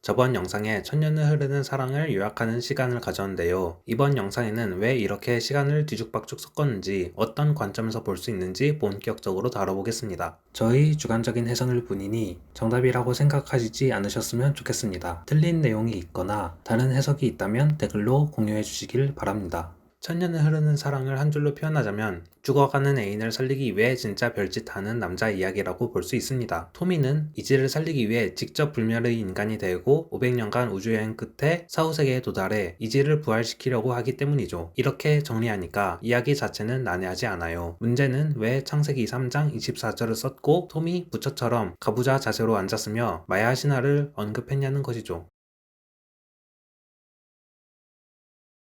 저번 영상에 천년을 흐르는 사랑을 요약하는 시간을 가졌는데요. 이번 영상에는 왜 이렇게 시간을 뒤죽박죽 섞었는지, 어떤 관점에서 볼 수 있는지 본격적으로 다뤄보겠습니다. 저희 주관적인 해석일 뿐이니 정답이라고 생각하시지 않으셨으면 좋겠습니다. 틀린 내용이 있거나 다른 해석이 있다면 댓글로 공유해 주시길 바랍니다. 천년을 흐르는 사랑을 한 줄로 표현하자면 죽어가는 애인을 살리기 위해 진짜 별짓하는 남자 이야기라고 볼 수 있습니다. 토미는 이지를 살리기 위해 직접 불멸의 인간이 되고 500년간 우주여행 끝에 사후세계에 도달해 이지를 부활시키려고 하기 때문이죠. 이렇게 정리하니까 이야기 자체는 난해하지 않아요. 문제는 왜 창세기 3장 24절을 썼고 톰이 부처처럼 가부좌 자세로 앉았으며 마야 신화를 언급했냐는 것이죠.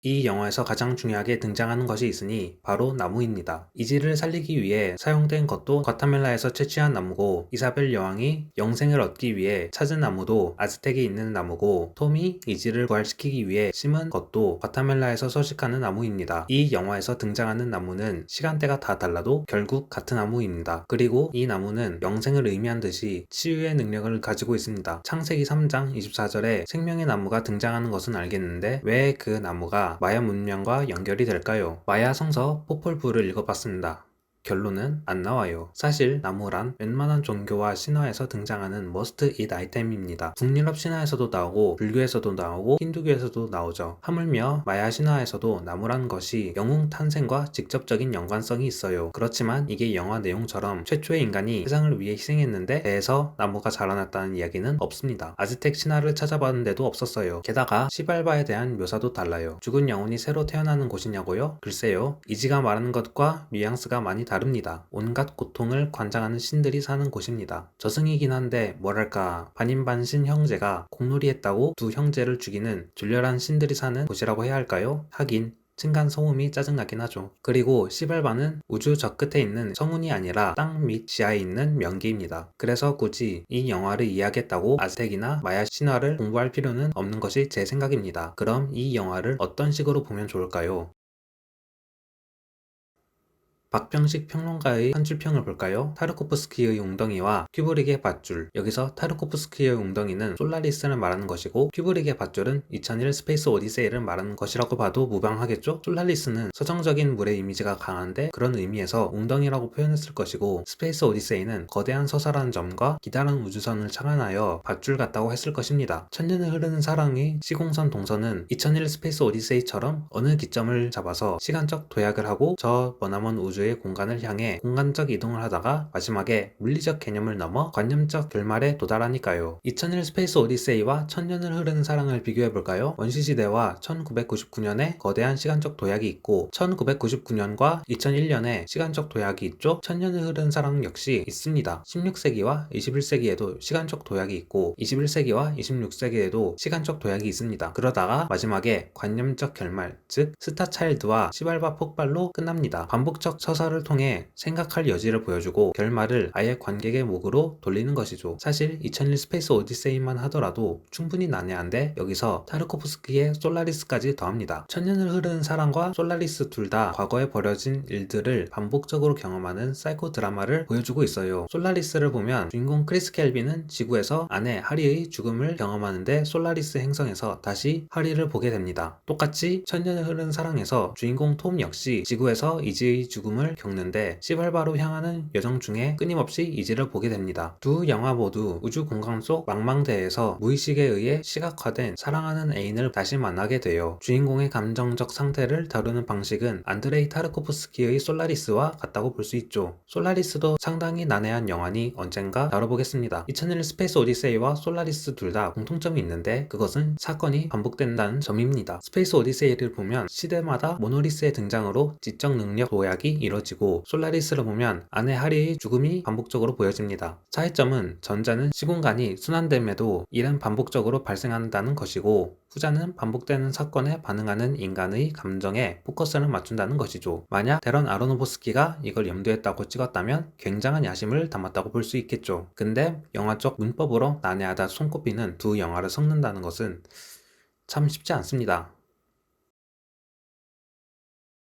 이 영화에서 가장 중요하게 등장하는 것이 있으니 바로 나무입니다. 이지를 살리기 위해 사용된 것도 과타멜라에서 채취한 나무고, 이사벨 여왕이 영생을 얻기 위해 찾은 나무도 아즈텍에 있는 나무고, 톰이 이지를 부활시키기 위해 심은 것도 과타멜라에서 서식하는 나무입니다. 이 영화에서 등장하는 나무는 시간대가 다 달라도 결국 같은 나무입니다. 그리고 이 나무는 영생을 의미한 듯이 치유의 능력을 가지고 있습니다. 창세기 3장 24절에 생명의 나무가 등장하는 것은 알겠는데 왜 그 나무가 마야 문명과 연결이 될까요? 마야 성서 포폴부를 읽어봤습니다. 결론은 안 나와요. 사실 나무란 웬만한 종교와 신화에서 등장하는 머스트 잇 아이템입니다. 북유럽 신화에서도 나오고 불교에서도 나오고 힌두교에서도 나오죠. 하물며 마야 신화에서도 나무란 것이 영웅 탄생과 직접적인 연관성이 있어요. 그렇지만 이게 영화 내용처럼 최초의 인간이 세상을 위해 희생했는데 배에서 나무가 자라났다는 이야기는 없습니다. 아즈텍 신화를 찾아봤는데도 없었어요. 게다가 시발바에 대한 묘사도 달라요. 죽은 영혼이 새로 태어나는 곳이냐고요? 글쎄요. 이지가 말하는 것과 뉘앙스가 많이 다릅니다. 온갖 고통을 관장하는 신들이 사는 곳입니다. 저승이긴 한데 뭐랄까 반인반신 형제가 공놀이했다고 두 형제를 죽이는 졸렬한 신들이 사는 곳이라고 해야 할까요? 하긴 층간 소음이 짜증나긴 하죠. 그리고 시발바는 우주 저 끝에 있는 성운이 아니라 땅 밑 지하에 있는 명기입니다. 그래서 굳이 이 영화를 이해하겠다고 아즈텍이나 마야 신화를 공부할 필요는 없는 것이 제 생각입니다. 그럼 이 영화를 어떤 식으로 보면 좋을까요? 박병식 평론가의 한 줄평을 볼까요? 타르코프스키의 웅덩이와 큐브릭의 밧줄. 여기서 타르코프스키의 웅덩이는 솔라리스를 말하는 것이고 큐브릭의 밧줄은 2001 스페이스 오디세이를 말하는 것이라고 봐도 무방하겠죠? 솔라리스는 서정적인 물의 이미지가 강한데 그런 의미에서 웅덩이라고 표현했을 것이고, 스페이스 오디세이는 거대한 서사라는 점과 기다란 우주선을 착안하여 밧줄 같다고 했을 것입니다. 천년을 흐르는 사랑의 시공선 동선은 2001 스페이스 오디세이처럼 어느 기점을 잡아서 시간적 도약을 하고 저 머나먼 우주의 공간을 향해 공간적 이동을 하다가 마지막에 물리적 개념을 넘어 관념적 결말에 도달하니까요. 2001 스페이스 오디세이와 천년을 흐르는 사랑을 비교해볼까요? 원시시대와 1999년에 거대한 시간적 도약이 있고 1999년과 2001년에 시간적 도약이 있죠. 천년을 흐르는 사랑 역시 있습니다. 16세기와 21세기에도 시간적 도약이 있고 21세기와 26세기에도 시간적 도약이 있습니다. 그러다가 마지막에 관념적 결말, 즉 스타차일드와 시발바 폭발로 끝납니다. 반복적 서사를 통해 생각할 여지를 보여주고 결말을 아예 관객의 목으로 돌리는 것이죠. 사실 2001 스페이스 오디세이만 하더라도 충분히 난해한데 여기서 타르코프스키의 솔라리스까지 더합니다. 천년을 흐르는 사랑과 솔라리스 둘 다 과거에 벌어진 일들을 반복적으로 경험하는 사이코 드라마를 보여주고 있어요. 솔라리스를 보면 주인공 크리스 켈빈은 지구에서 아내 하리의 죽음을 경험하는데 솔라리스 행성에서 다시 하리를 보게 됩니다. 똑같이 천년을 흐르는 사랑에서 주인공 톰 역시 지구에서 이지의 죽음을 겪는데 시발바로 향하는 여정 중에 끊임없이 이지를 보게 됩니다. 두 영화 모두 우주 공간 속 망망대해에서 무의식에 의해 시각화된 사랑하는 애인을 다시 만나게 돼요. 주인공의 감정적 상태를 다루는 방식은 안드레이 타르코프스키의 솔라리스와 같다고 볼 수 있죠. 솔라리스도 상당히 난해한 영화니 언젠가 다뤄보겠습니다. 2001 스페이스 오디세이와 솔라리스 둘 다 공통점이 있는데 그것은 사건이 반복된다는 점입니다. 스페이스 오디세이를 보면 시대마다 모노리스의 등장으로 지적 능력 도약이 이뤄지고 솔라리스를 보면 아내 하리의 죽음이 반복적으로 보여집니다. 차이점은 전자는 시공간이 순환됨에도 이는 반복적으로 발생한다는 것이고 후자는 반복되는 사건에 반응하는 인간의 감정에 포커스를 맞춘다는 것이죠. 만약 데런 아로노보스키가 이걸 염두했다고 찍었다면 굉장한 야심을 담았다고 볼 수 있겠죠. 근데 영화적 문법으로 난해하다 손꼽히는 두 영화를 섞는다는 것은 참 쉽지 않습니다.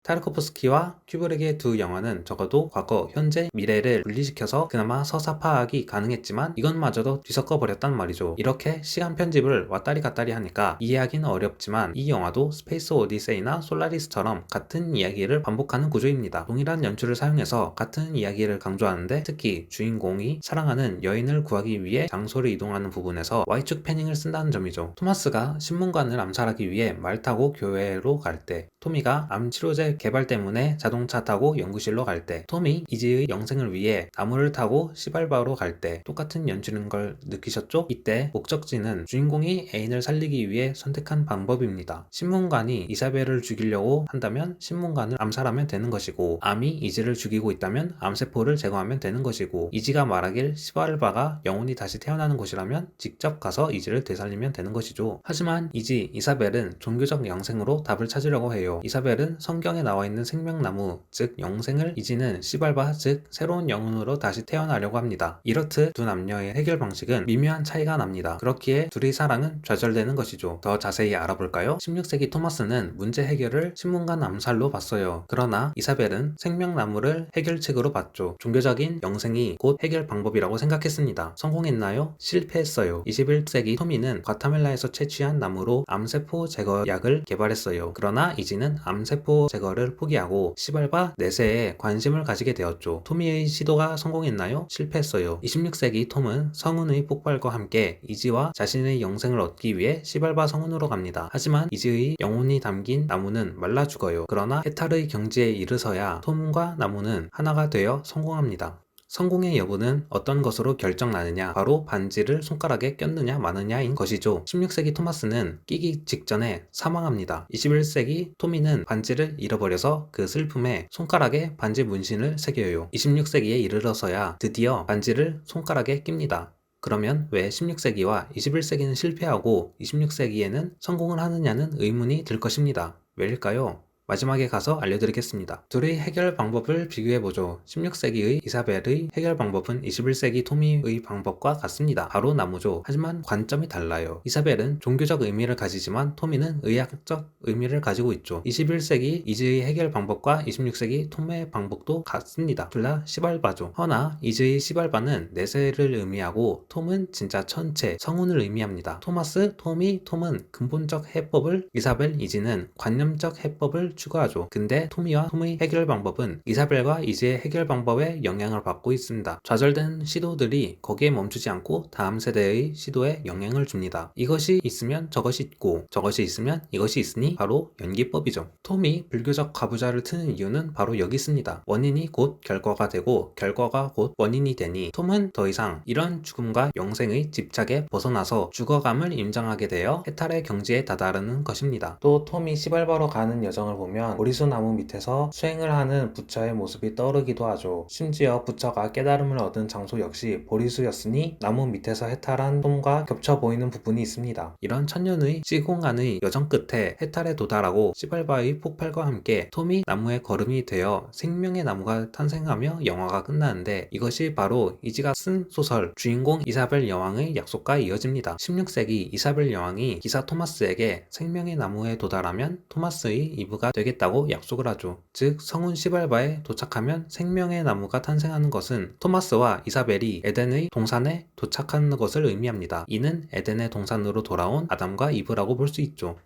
타르코프스키와 큐브릭의 두 영화는 적어도 과거, 현재, 미래를 분리시켜서 그나마 서사 파악이 가능했지만 이것마저도 뒤섞어 버렸단 말이죠. 이렇게 시간 편집을 왔다리 갔다리 하니까 이해하기는 어렵지만 이 영화도 스페이스 오디세이나 솔라리스처럼 같은 이야기를 반복하는 구조입니다. 동일한 연출을 사용해서 같은 이야기를 강조하는데 특히 주인공이 사랑하는 여인을 구하기 위해 장소를 이동하는 부분에서 Y축 패닝을 쓴다는 점이죠. 토마스가 신문관을 암살하기 위해 말 타고 교회로 갈 때, 토미가 암 치료제 개발 때문에 자동차 타고 연구실로 갈 때, 톰이 이지의 영생을 위해 나무를 타고 시발바로 갈 때 똑같은 연출인 걸 느끼셨죠? 이때 목적지는 주인공이 애인을 살리기 위해 선택한 방법입니다. 신문관이 이사벨을 죽이려고 한다면 신문관을 암살하면 되는 것이고, 암이 이지를 죽이고 있다면 암세포를 제거하면 되는 것이고, 이지가 말하길 시발바가 영혼이 다시 태어나는 곳이라면 직접 가서 이지를 되살리면 되는 것이죠. 하지만 이사벨은 종교적 영생으로 답을 찾으려고 해요. 이사벨은 성경에 나와 있는 생명나무, 즉 영생을, 이지는 시발바, 즉 새로운 영혼으로 다시 태어나려고 합니다. 이렇듯 두 남녀의 해결 방식은 미묘한 차이가 납니다. 그렇기에 둘의 사랑은 좌절되는 것이죠. 더 자세히 알아볼까요? 16세기 토마스는 문제 해결을 신문관 암살로 봤어요. 그러나 이사벨은 생명나무를 해결책으로 봤죠. 종교적인 영생이 곧 해결 방법이라고 생각했습니다. 성공했나요? 실패했어요. 21세기 토미는 과타멜라에서 채취한 나무로 암세포 제거약을 개발했어요. 그러나 이지는 암세포 제거를 포기하고 시발바 내세에 관심을 가지게 되었죠. 토미의 시도가 성공했나요? 실패했어요. 26세기 톰은 성운의 폭발과 함께 이지와 자신의 영생을 얻기 위해 시발바 성운으로 갑니다. 하지만 이지의 영혼이 담긴 나무는 말라 죽어요. 그러나 헤탈의 경지에 이르서야 톰과 나무는 하나가 되어 성공합니다. 성공의 여부는 어떤 것으로 결정나느냐? 바로 반지를 손가락에 꼈느냐 마느냐인 것이죠. 16세기 토마스는 끼기 직전에 사망합니다. 21세기 토미는 반지를 잃어버려서 그 슬픔에 손가락에 반지 문신을 새겨요. 26세기에 이르러서야 드디어 반지를 손가락에 낍니다. 그러면 왜 16세기와 21세기는 실패하고 26세기에는 성공을 하느냐는 의문이 들 것입니다. 왜일까요? 마지막에 가서 알려드리겠습니다. 둘의 해결 방법을 비교해보죠. 16세기의 이사벨의 해결 방법은 21세기 토미의 방법과 같습니다. 바로 나무죠. 하지만 관점이 달라요. 이사벨은 종교적 의미를 가지지만 토미는 의학적 의미를 가지고 있죠. 21세기 이즈의 해결 방법과 26세기 톰의 방법도 같습니다. 둘 다 시발바죠. 허나 이즈의 시발바는 내세를 의미하고 톰은 진짜 천체, 성운을 의미합니다. 톰은 근본적 해법을, 이사벨, 이지는 관념적 해법을 추가하죠. 근데 토미와 톰의 해결 방법은 이사벨과 이지의 해결 방법에 영향을 받고 있습니다. 좌절된 시도들이 거기에 멈추지 않고 다음 세대의 시도에 영향을 줍니다. 이것이 있으면 저것이 있고 저것이 있으면 이것이 있으니 바로 연기법이죠. 톰이 불교적 가부좌를 트는 이유는 바로 여기 있습니다. 원인이 곧 결과가 되고 결과가 곧 원인이 되니 톰은 더 이상 이런 죽음과 영생의 집착에 벗어나서 죽어감을 인정하게 되어 해탈의 경지에 다다르는 것입니다. 또 톰이 시발바로 가는 여정을 보면 오리수 나무 밑에서 수행을 하는 부처의 모습이 떠오르기도 하죠. 심지어 부처가 깨달음을 얻은 장소 역시 보리수였으니 나무 밑에서 해탈한 톰과 겹쳐 보이는 부분이 있습니다. 이런 천년의 시공간의 여정 끝에 해탈에 도달하고 시발바의 폭발과 함께 톰이 나무의 거름이 되어 생명의 나무가 탄생하며 영화가 끝나는데 이것이 바로 이지가 쓴 소설 주인공 이사벨 여왕의 약속과 이어집니다. 16세기 이사벨 여왕이 기사 토마스에게 생명의 나무에 도달하면 토마스의 이브가 되겠다고 약속을 하죠. 즉 성운 시발바에 도착하면 생명의 나무가 탄생하는 것은 토마스와 이사벨이 에덴의 동산에 도착하는 것을 의미합니다. 이는 에덴의 동산으로 돌아온 아담과 이브라고 볼 수 있죠.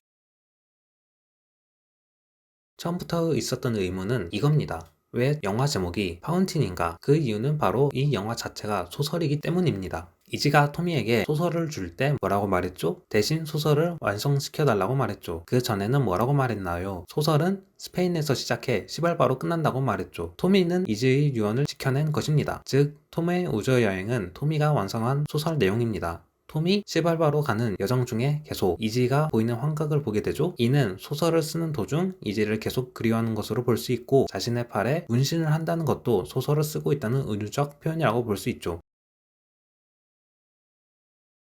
처음부터 있었던 의문은 이겁니다. 왜 영화 제목이 파운틴인가? 그 이유는 바로 이 영화 자체가 소설이기 때문입니다. 이지가 토미에게 소설을 줄 때 뭐라고 말했죠? 대신 소설을 완성시켜달라고 말했죠. 그 전에는 뭐라고 말했나요? 소설은 스페인에서 시작해 시발바로 끝난다고 말했죠. 토미는 이지의 유언을 지켜낸 것입니다. 즉 톰의 우주여행은 토미가 완성한 소설 내용입니다. 톰이 시발바로 가는 여정 중에 계속 이지가 보이는 환각을 보게 되죠. 이는 소설을 쓰는 도중 이지를 계속 그리워하는 것으로 볼 수 있고 자신의 팔에 문신을 한다는 것도 소설을 쓰고 있다는 은유적 표현이라고 볼 수 있죠.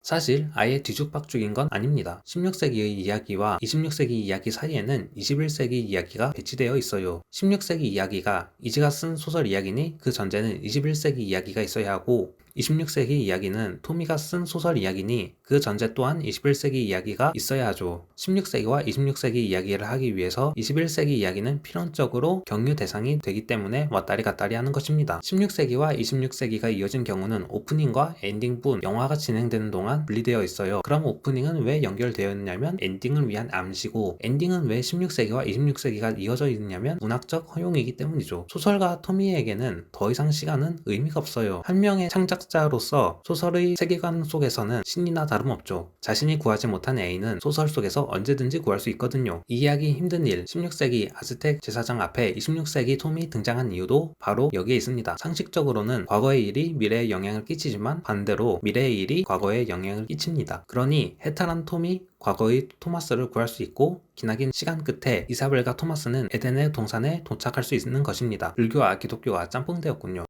사실 아예 뒤죽박죽인 건 아닙니다. 16세기의 이야기와 26세기 이야기 사이에는 21세기 이야기가 배치되어 있어요. 16세기 이야기가 이지가 쓴 소설 이야기니 그 전제는 21세기 이야기가 있어야 하고 26세기 이야기는 토미가 쓴 소설 이야기니 그 전제 또한 21세기 이야기가 있어야 하죠. 16세기와 26세기 이야기를 하기 위해서 21세기 이야기는 필연적으로 경유 대상이 되기 때문에 왔다리 갔다리 하는 것입니다. 16세기와 26세기가 이어진 경우는 오프닝과 엔딩뿐 영화가 진행되는 동안 분리되어 있어요. 그럼 오프닝은 왜 연결되어 있냐면 엔딩을 위한 암시고, 엔딩은 왜 16세기와 26세기가 이어져 있느냐면 문학적 허용이기 때문이죠. 소설가 토미에게는 더 이상 시간은 의미가 없어요. 한 명의 창작자로서 소설의 세계관 속에서는 신이나 다름없죠. 자신이 구하지 못한 애인은 소설 속에서 언제든지 구할 수 있거든요. 이해하기 힘든 일, 16세기 아즈텍 제사장 앞에 26세기 톰이 등장한 이유도 바로 여기에 있습니다. 상식적으로는 과거의 일이 미래에 영향을 끼치지만 반대로 미래의 일이 과거에 영향을 끼칩니다. 그러니 해탈한 톰이 과거의 토마스를 구할 수 있고, 기나긴 시간 끝에 이사벨과 토마스는 에덴의 동산에 도착할 수 있는 것입니다. 불교와 기독교가 짬뽕되었군요.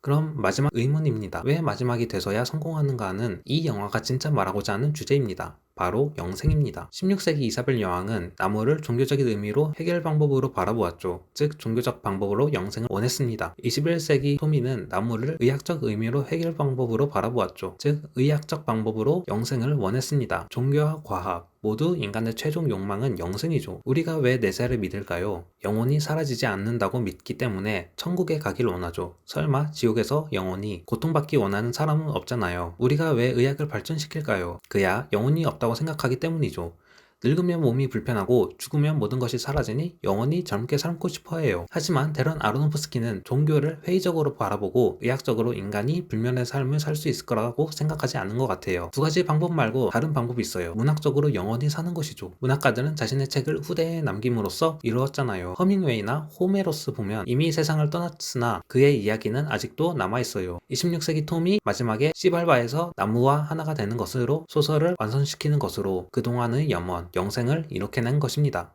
그럼 마지막 의문입니다. 왜 마지막이 돼서야 성공하는가는 이 영화가 진짜 말하고자 하는 주제입니다. 바로 영생입니다. 16세기 이사벨 여왕은 나무를 종교적인 의미로 해결 방법으로 바라보았죠. 즉 종교적 방법으로 영생을 원했습니다. 21세기 토미는 나무를 의학적 의미로 해결 방법으로 바라보았죠. 즉 의학적 방법으로 영생을 원했습니다. 종교와 과학 모두 인간의 최종 욕망은 영생이죠. 우리가 왜 내세를 믿을까요? 영혼이 사라지지 않는다고 믿기 때문에 천국에 가길 원하죠. 설마 지옥에서 영원히 고통받기 원하는 사람은 없잖아요. 우리가 왜 의학을 발전시킬까요? 그야 영혼이 없다고 생각하기 때문이죠. 늙으면 몸이 불편하고 죽으면 모든 것이 사라지니 영원히 젊게 살고 싶어 해요. 하지만 데런 아로노프스키는 종교를 회의적으로 바라보고 의학적으로 인간이 불면의 삶을 살 수 있을 거라고 생각하지 않는 것 같아요. 두 가지 방법 말고 다른 방법이 있어요. 문학적으로 영원히 사는 것이죠. 문학가들은 자신의 책을 후대에 남김으로써 이루었잖아요. 허밍웨이나 호메로스 보면 이미 세상을 떠났으나 그의 이야기는 아직도 남아있어요. 26세기 톰이 마지막에 시발바에서 나무와 하나가 되는 것으로 소설을 완성시키는 것으로 그동안의 염원, 영생을 이룩해낸 것입니다.